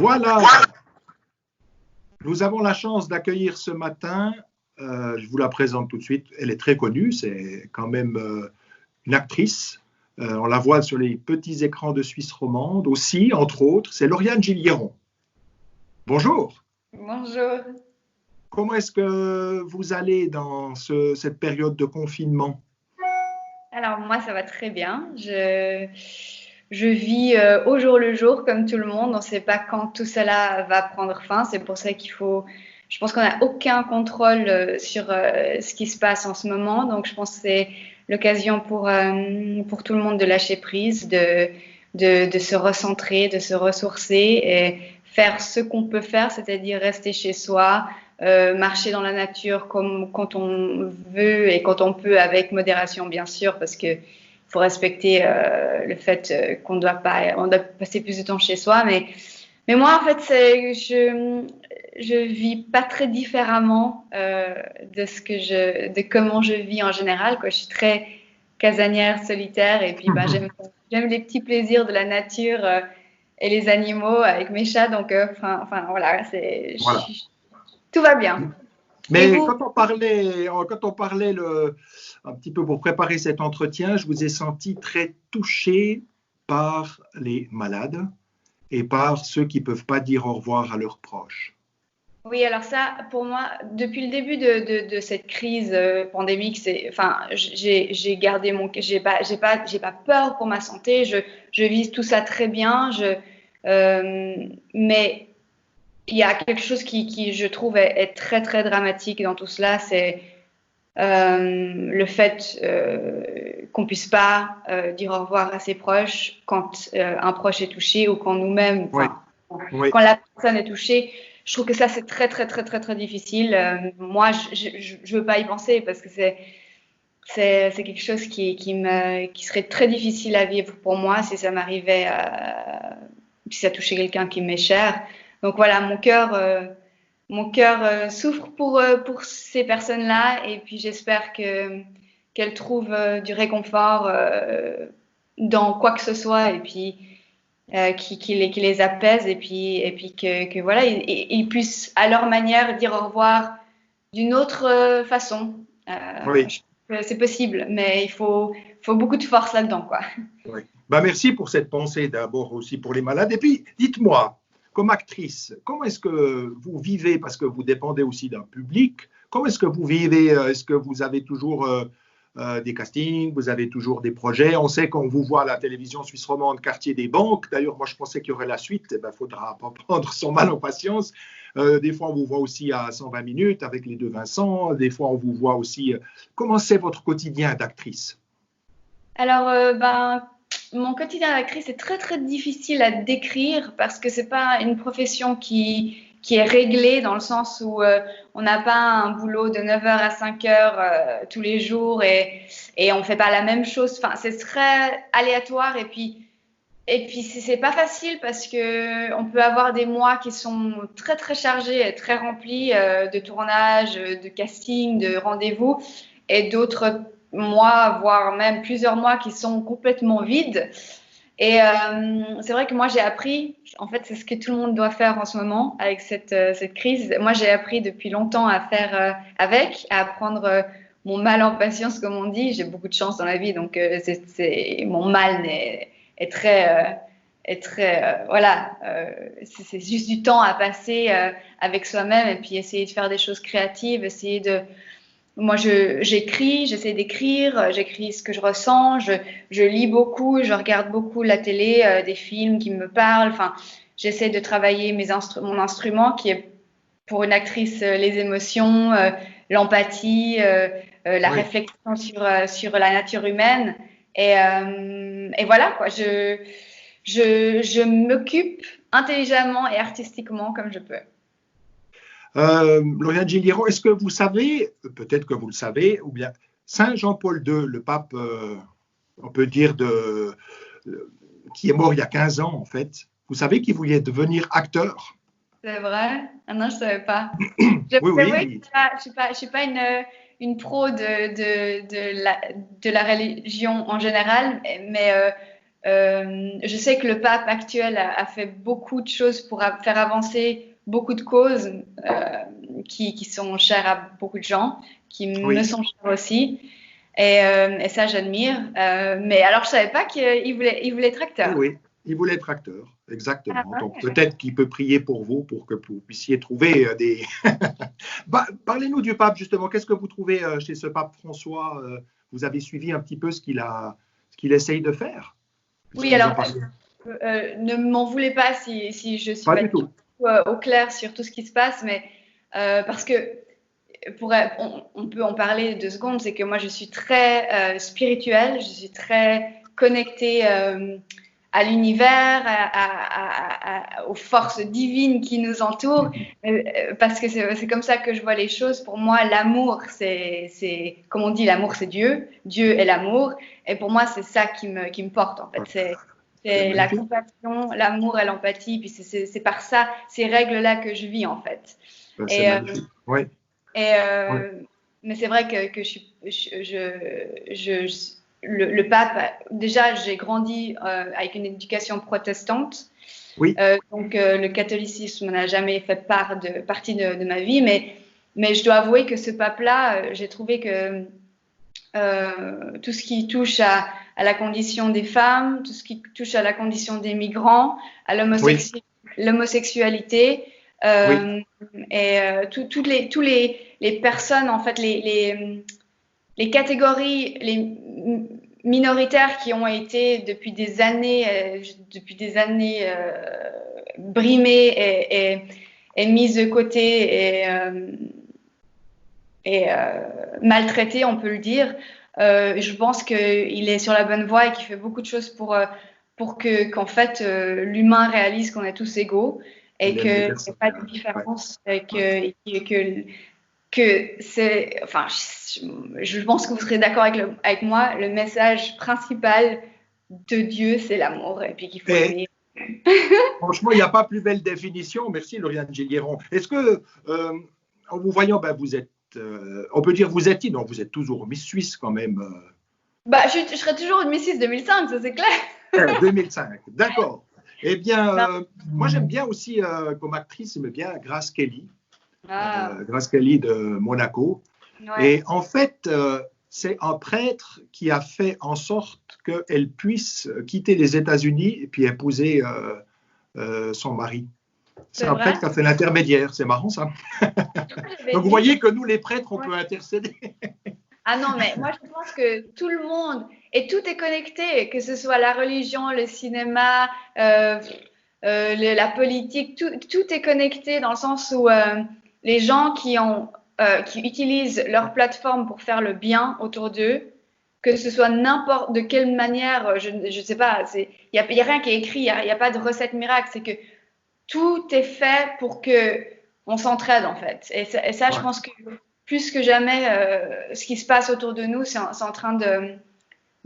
Voilà, nous avons la chance d'accueillir ce matin, je vous la présente tout de suite, elle est très connue, c'est quand même une actrice, on la voit sur les petits écrans de Suisse romande aussi, entre autres, c'est Lauriane Gilliéron. Bonjour. Bonjour. Comment est-ce que vous allez dans cette période de confinement? Alors moi ça va très bien, je vis au jour le jour comme tout le monde, on ne sait pas quand tout cela va prendre fin, c'est pour ça je pense qu'on n'a aucun contrôle sur ce qui se passe en ce moment, donc je pense que c'est l'occasion pour tout le monde de lâcher prise, de se recentrer, de se ressourcer et faire ce qu'on peut faire, c'est-à-dire rester chez soi, marcher dans la nature comme quand on veut et quand on peut, avec modération bien sûr, parce que faut respecter le fait qu'on doit passer plus de temps chez soi. Mais moi, en fait, je vis pas très différemment de comment je vis en général, quoi. Je suis très casanière, solitaire, et puis bah, j'aime les petits plaisirs de la nature et les animaux avec mes chats. Donc, enfin voilà, Voilà. Tout va bien. Mais quand on parlait un petit peu pour préparer cet entretien, je vous ai senti très touché par les malades et par ceux qui ne peuvent pas dire au revoir à leurs proches. Oui, alors ça, pour moi, depuis le début de cette crise pandémique, j'ai gardé j'ai pas peur pour ma santé. Je vis tout ça très bien. Mais il y a quelque chose qui je trouve, est très, très dramatique dans tout cela, c'est le fait qu'on puisse pas dire au revoir à ses proches quand un proche est touché ou quand nous-mêmes, Oui. Quand la personne est touchée. Je trouve que ça, c'est très, très, très, très, très difficile. Moi, je veux pas y penser parce que c'est quelque chose qui serait très difficile à vivre pour moi si ça m'arrivait, si ça touchait quelqu'un qui m'est cher. Donc voilà, mon cœur souffre pour ces personnes-là, et puis j'espère qu'elles trouvent du réconfort dans quoi que ce soit, et puis qui les apaise, et puis que voilà, ils puissent à leur manière dire au revoir d'une autre façon. Oui. C'est possible, mais il faut beaucoup de force là-dedans, quoi. Oui. Merci pour cette pensée, d'abord aussi pour les malades. Et puis, dites-moi, comme actrice, comment est-ce que vous vivez, parce que vous dépendez aussi d'un public, comment est-ce que vous vivez? Est-ce que vous avez toujours des castings, vous avez toujours des projets? On sait qu'on vous voit à la télévision suisse romande, quartier des banques. D'ailleurs, moi, je pensais qu'il y aurait la suite. Il faudra pas prendre son mal en patience. Des fois, on vous voit aussi à 120 minutes avec les deux Vincent. Des fois, on vous voit aussi. Comment c'est votre quotidien d'actrice? Alors, mon quotidien d'actrice est très, très difficile à décrire parce que c'est pas une profession qui est réglée, dans le sens où on n'a pas un boulot de 9h à 5h tous les jours, et on fait pas la même chose. Enfin, c'est très aléatoire, et puis c'est pas facile parce que on peut avoir des mois qui sont très, très chargés et très remplis de tournage, de casting, de rendez-vous, et d'autres mois, voire même plusieurs mois, qui sont complètement vides. Et c'est vrai que moi, j'ai appris, en fait, c'est ce que tout le monde doit faire en ce moment avec cette crise. Moi, j'ai appris depuis longtemps à faire à apprendre mon mal en patience, comme on dit. J'ai beaucoup de chance dans la vie, donc mon mal est très, voilà, c'est juste du temps à passer avec soi-même, et puis essayer de faire des choses créatives, moi, j'essaie d'écrire, j'écris ce que je ressens, je lis beaucoup, je regarde beaucoup la télé, des films qui me parlent. Enfin, j'essaie de travailler mon instrument, qui est pour une actrice les émotions, l'empathie, la réflexion sur la nature humaine. Et voilà, quoi. Je m'occupe intelligemment et artistiquement comme je peux. Lauriane Gilliéron, est-ce que vous savez, peut-être que vous le savez, ou bien Saint Jean-Paul II, le pape, on peut dire, qui est mort il y a 15 ans en fait, vous savez qu'il voulait devenir acteur? C'est vrai? Ah non, je ne savais pas. Oui, Je oui. ne suis pas une pro de la religion en général, mais Je sais que le pape actuel a fait beaucoup de choses pour faire avancer beaucoup de causes qui sont chères à beaucoup de gens, qui me sont chères aussi. Et ça, j'admire. Mais alors, je savais pas qu'il voulait être acteur. Oui, il voulait être acteur, exactement. Ah, Donc peut-être qu'il peut prier pour vous pour que vous puissiez trouver des. Parlez-nous du pape justement. Qu'est-ce que vous trouvez chez ce pape François? Vous avez suivi un petit peu ce qu'il essaye de faire? Oui, alors ne m'en voulez pas si je suis pas du tout au clair sur tout ce qui se passe, mais parce que on peut en parler 2 secondes, c'est que moi je suis très spirituelle, je suis très connectée à l'univers, aux forces divines qui nous entourent, parce que c'est comme ça que je vois les choses. Pour moi, l'amour, c'est comme on dit, l'amour c'est Dieu, Dieu est l'amour, et pour moi c'est ça qui me porte en fait. C'est la compassion, l'amour et l'empathie, puis c'est par ça, ces règles-là que je vis en fait. C'est magnifique, oui. Mais c'est vrai que le pape, déjà, j'ai grandi avec une éducation protestante. Oui. Donc, le catholicisme n'a jamais fait partie de ma vie. Mais je dois avouer que ce pape-là, j'ai trouvé que tout ce qui touche à la condition des femmes, tout ce qui touche à la condition des migrants, à l'homosexualité, et toutes les personnes, en fait, les catégories minoritaires qui ont été depuis des années brimées et mises de côté et maltraitées, on peut le dire. Je pense qu'il est sur la bonne voie et qu'il fait beaucoup de choses pour qu'en fait l'humain réalise qu'on est tous égaux et qu'il n'y a pas de différence et que c'est, enfin, je pense que vous serez d'accord avec moi, le message principal de Dieu, c'est l'amour, et puis qu'il faut aimer. Franchement, il n'y a pas plus belle définition. Merci, Lauriane Gilgueron. Est-ce que, en vous voyant, vous êtes, on peut dire vous êtes, non, vous êtes toujours Miss Suisse quand même. Je serai toujours une Miss Suisse 2005, ça c'est clair. 2005, d'accord. Eh bien, moi j'aime bien aussi, comme actrice, j'aime bien Grace Kelly. Grace Kelly de Monaco. Ouais. Et en fait, c'est un prêtre qui a fait en sorte qu'elle puisse quitter les États-Unis et puis épouser son mari. C'est un prêtre qui a fait l'intermédiaire. C'est marrant ça. Donc vous voyez que nous, les prêtres, on peut intercéder. Ah non, mais moi je pense que tout le monde, et tout est connecté, que ce soit la religion, le cinéma, la politique, tout est connecté dans le sens où les gens qui utilisent leur plateforme pour faire le bien autour d'eux, que ce soit n'importe de quelle manière, je ne sais pas, il y a rien qui est écrit, il y a pas de recette miracle, c'est que tout est fait pour que on s'entraide en fait. Et ça je pense que plus que jamais, ce qui se passe autour de nous, c'est en train de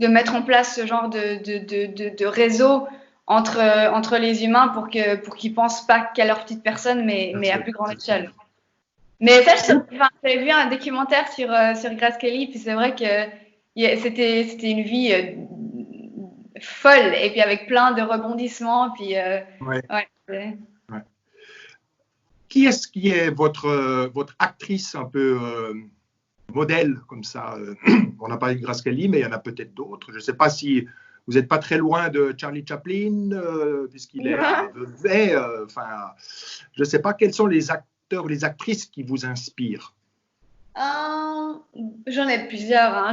mettre en place ce genre de réseau entre les humains pour qu'ils pensent pas qu'à leur petite personne, mais à plus grande échelle. Mais ça, j'avais vu un documentaire sur Grace Kelly, puis c'est vrai que c'était une vie folle, et puis avec plein de rebondissements, puis Qui est-ce qui est votre actrice un peu modèle comme ça? On a parlé de Grace Kelly, mais il y en a peut-être d'autres. Je ne sais pas si vous n'êtes pas très loin de Charlie Chaplin, puisqu'il est vevet. Enfin, je ne sais pas quels sont les acteurs ou les actrices qui vous inspirent. J'en ai plusieurs. Hein.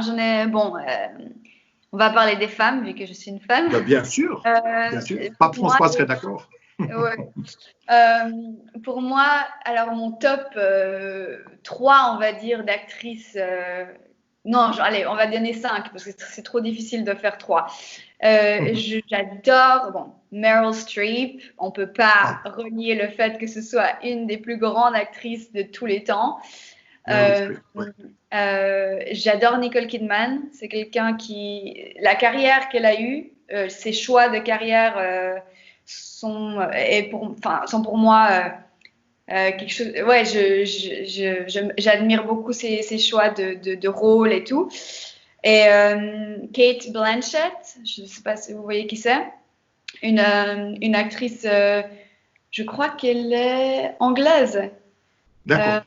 On va parler des femmes, vu que je suis une femme. Bien sûr. Bien sûr. Pape François serait d'accord. Ouais. Pour moi, alors mon top 3, on va dire, d'actrices. Non, allez, on va donner 5 parce que c'est trop difficile de faire 3. J'adore Meryl Streep. On ne peut pas renier le fait que ce soit une des plus grandes actrices de tous les temps. J'adore Nicole Kidman. C'est quelqu'un la carrière qu'elle a eue, ses choix de carrière sont pour moi quelque chose. Ouais, j'admire beaucoup ses choix de rôle et tout. Et Kate Blanchett, je ne sais pas si vous voyez qui c'est, une actrice, je crois qu'elle est anglaise. D'accord.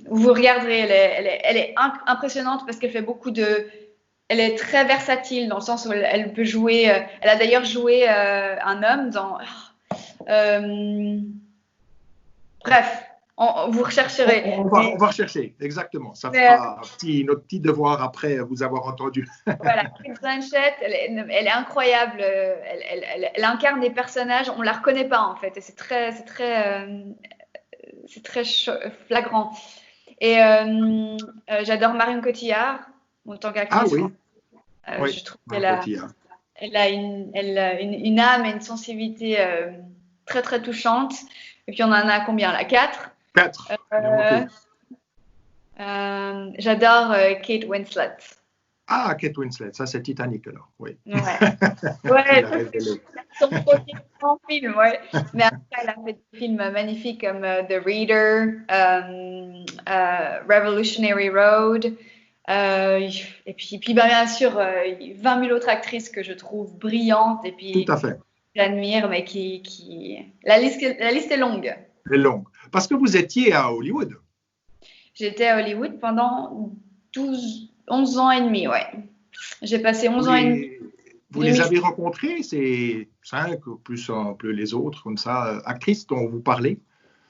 Vous regarderez, elle est impressionnante parce qu'elle fait beaucoup de... Elle est très versatile dans le sens où elle peut jouer... elle a d'ailleurs joué un homme dans... bref, vous rechercherez. On va rechercher, exactement. Ça Mais, fera notre petit devoir après vous avoir entendu. voilà, Kate Blanchett, elle est incroyable. Elle incarne des personnages, on la reconnaît pas en fait. Et c'est très flagrant. Et j'adore Marion Cotillard en tant Ah qu'actrice. oui, oui, Je trouve qu'elle a une âme et une sensibilité très très touchante. Et puis on en a combien là? 4. 4. J'adore Kate Winslet. Ah, Kate Winslet, ça c'est Titanic alors, oui. Ouais, son premier grand film, ouais. Mais après, elle a fait des films magnifiques comme The Reader, Revolutionary Road, et puis bien sûr, 20 000 autres actrices que je trouve brillantes et puis tout à fait. J'admire, mais la liste est longue. Elle est longue. Parce que vous étiez à Hollywood. J'étais à Hollywood pendant 11 ans et demi, ouais. J'ai passé 11 ans et demi. Vous les avez rencontrés, ces 5 plus les autres, comme ça, actrices dont vous parlez?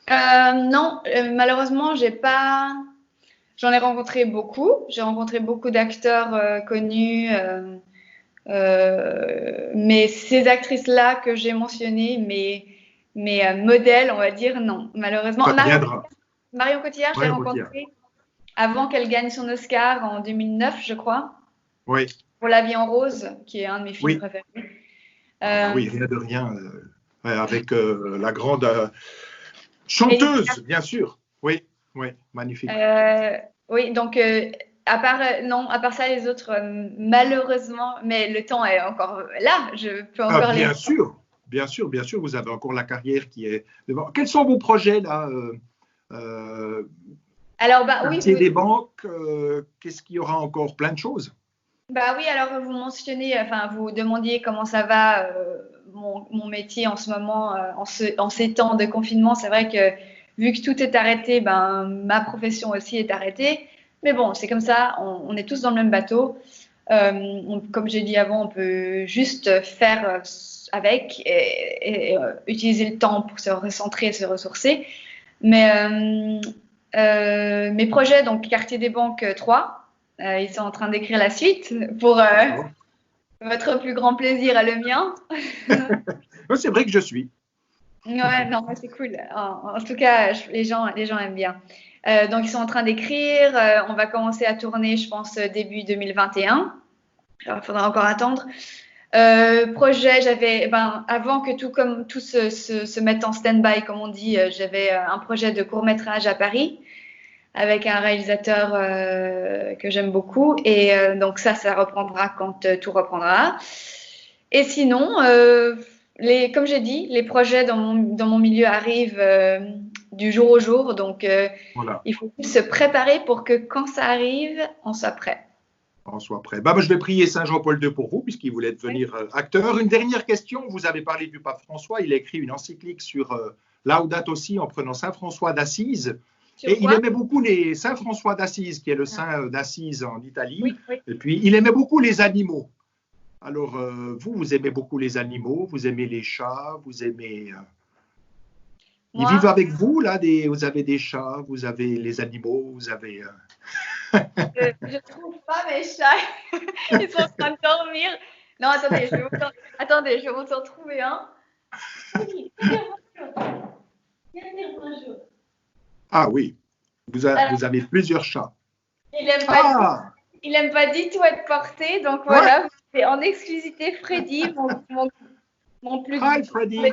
Non, malheureusement, j'en ai rencontré beaucoup. J'ai rencontré beaucoup d'acteurs connus, mais ces actrices-là que j'ai mentionnées, mes modèles, on va dire, non, malheureusement. Marion Cotillard, je l'ai rencontrée avant qu'elle gagne son Oscar en 2009, je crois. Oui. Pour La vie en rose, qui est un de mes films préférés. Oui, rien de rien. Avec la grande chanteuse, bien sûr. Oui, magnifique. Oui, donc à part ça, les autres, malheureusement, mais le temps est encore là. Je peux encore les. Bien sûr, vous avez encore la carrière qui est devant. Quels sont vos projets là? Alors, oui. Des banques, qu'est-ce qu'il y aura encore? Plein de choses. Oui, alors vous mentionnez, vous demandiez comment ça va mon métier en ce moment, en ces temps de confinement. C'est vrai que vu que tout est arrêté, ma profession aussi est arrêtée. Mais bon, c'est comme ça, on est tous dans le même bateau. Comme j'ai dit avant, on peut juste faire avec et utiliser le temps pour se recentrer et se ressourcer. Mais mes projets, donc Quartier des Banques 3, ils sont en train d'écrire la suite pour votre plus grand plaisir à le mien. C'est vrai que je suis. Ouais, non, c'est cool. En tout cas, les gens aiment bien. Donc, ils sont en train d'écrire. On va commencer à tourner, je pense, début 2021. Alors, il faudra encore attendre. Projet, avant que tout se mette en stand-by, comme on dit, j'avais un projet de court-métrage à Paris avec un réalisateur que j'aime beaucoup. Et donc ça reprendra quand tout reprendra. Et sinon, comme j'ai dit, les projets dans mon milieu arrivent du jour au jour. Donc, il faut se préparer pour que quand ça arrive, on soit prêt. On soit prêt. Je vais prier Saint Jean-Paul II pour vous, puisqu'il voulait devenir acteur. Une dernière question. Vous avez parlé du pape François. Il a écrit une encyclique sur Laudato Si en prenant Saint François d'Assise. Et il aimait beaucoup les Saint François d'Assise, qui est le saint d'Assise en Italie. Oui. Et puis, il aimait beaucoup les animaux. Alors, vous aimez beaucoup les animaux, vous aimez les chats, vous aimez... Ils vivent avec vous, là, vous avez des chats, vous avez les animaux, vous avez... Je trouve pas mes chats. Ils sont en train de dormir. Non, attendez, je vais vous en trouver un. Viens dire bonjour. Ah oui, vous avez plusieurs chats. Il aime pas du tout être porté, donc voilà, c'est en exclusivité Freddy, mon plus grand. Hi Freddy.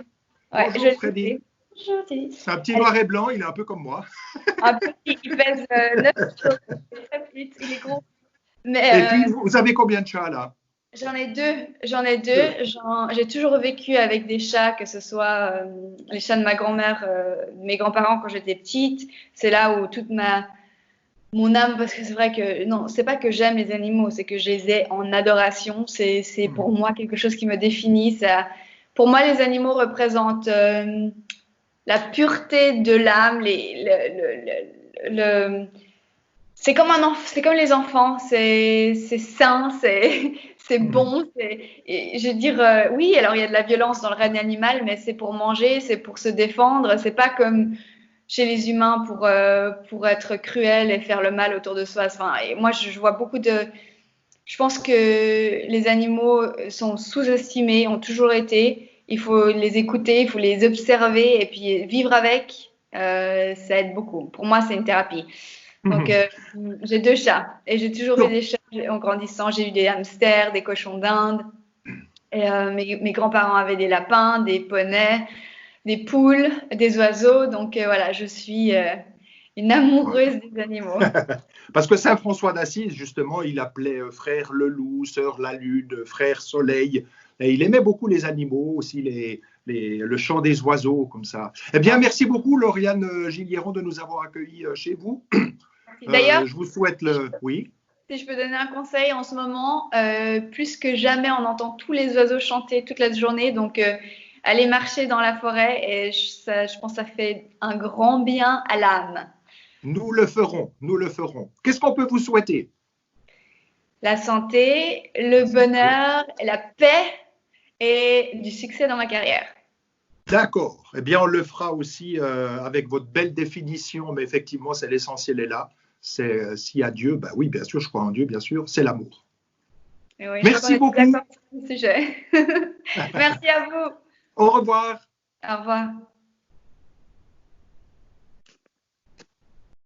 Bonjour Freddy. Bonjour. C'est un petit noir et blanc, il est un peu comme moi. Un petit, il pèse 9 kilos, très vite, il est gros. Et puis, vous avez combien de chats là? J'en ai deux. J'ai toujours vécu avec des chats, que ce soit les chats de ma grand-mère, mes grands-parents quand j'étais petite. C'est là où toute ma mon âme, parce que c'est vrai que, non, c'est pas que j'aime les animaux, c'est que je les ai en adoration. C'est pour moi quelque chose qui me définit. Ça, pour moi, les animaux représentent la pureté de l'âme, c'est comme c'est comme les enfants, c'est sain, c'est bon. Et je veux dire, oui, alors il y a de la violence dans le règne animal, mais c'est pour manger, c'est pour se défendre. C'est pas comme chez les humains pour être cruel et faire le mal autour de soi. Enfin, et moi, je vois beaucoup de. Je pense que les animaux sont sous-estimés, ont toujours été. Il faut les écouter, il faut les observer et puis vivre avec. Ça aide beaucoup. Pour moi, c'est une thérapie. Donc, j'ai 2 chats et j'ai toujours eu Donc, des chats en grandissant. J'ai eu des hamsters, des cochons d'Inde. Et, mes grands-parents avaient des lapins, des poneys, des poules, des oiseaux. Donc, voilà, je suis une amoureuse des animaux. parce que Saint François d'Assise, justement, il appelait frère le loup, sœur la lune, frère soleil. Et il aimait beaucoup les animaux, aussi le chant des oiseaux, comme ça. Eh bien, merci beaucoup, Lauriane Gilliéron, de nous avoir accueillis chez vous. D'ailleurs, Je vous souhaite le... Oui. si je peux donner un conseil en ce moment, plus que jamais, on entend tous les oiseaux chanter toute la journée. Donc, aller marcher dans la forêt, et je pense que ça fait un grand bien à l'âme. Nous le ferons, nous le ferons. Qu'est-ce qu'on peut vous souhaiter? La santé, le bonheur, la paix et du succès dans ma carrière. D'accord. Eh bien, on le fera aussi avec votre belle définition, mais effectivement, c'est l'essentiel est là. C'est s'il y a Dieu, ben oui, bien sûr, je crois en Dieu, bien sûr, c'est l'amour. Et oui, Merci je crois qu'on est beaucoup. d'accord sur ce sujet. Merci à vous. Au revoir. Au revoir.